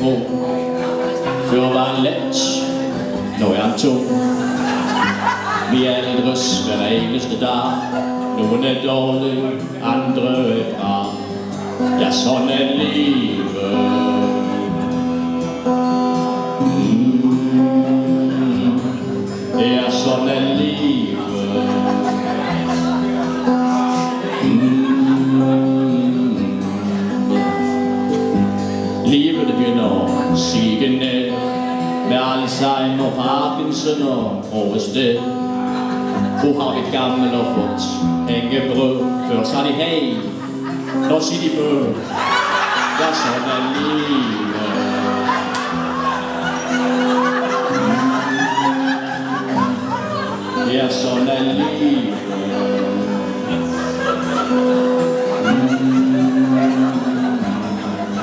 på. Før var en let, nu er en tung. Vi er lidt røs hver eneste dag. Nogle er dårlige, andre er bra. Ja, sådan er livet. Det er sådan er livet. Livet det begynder at sige ned med Alzheimer, Parkinson og ASD. Hvor har vi gammel og fått hængebrød? Før så de hej, nå siger de bød. Ja, sådan er livet. Ja, sådan er livet.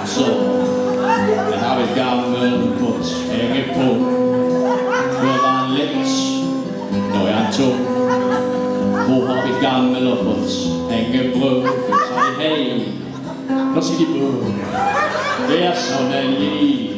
Så, der har vi gammel fått hænge på. Før var en let, nå er en tung. Hvor har vi gammel og fått hængebrød? Før så de hej, nå siger de bød. Det er sådan er livet.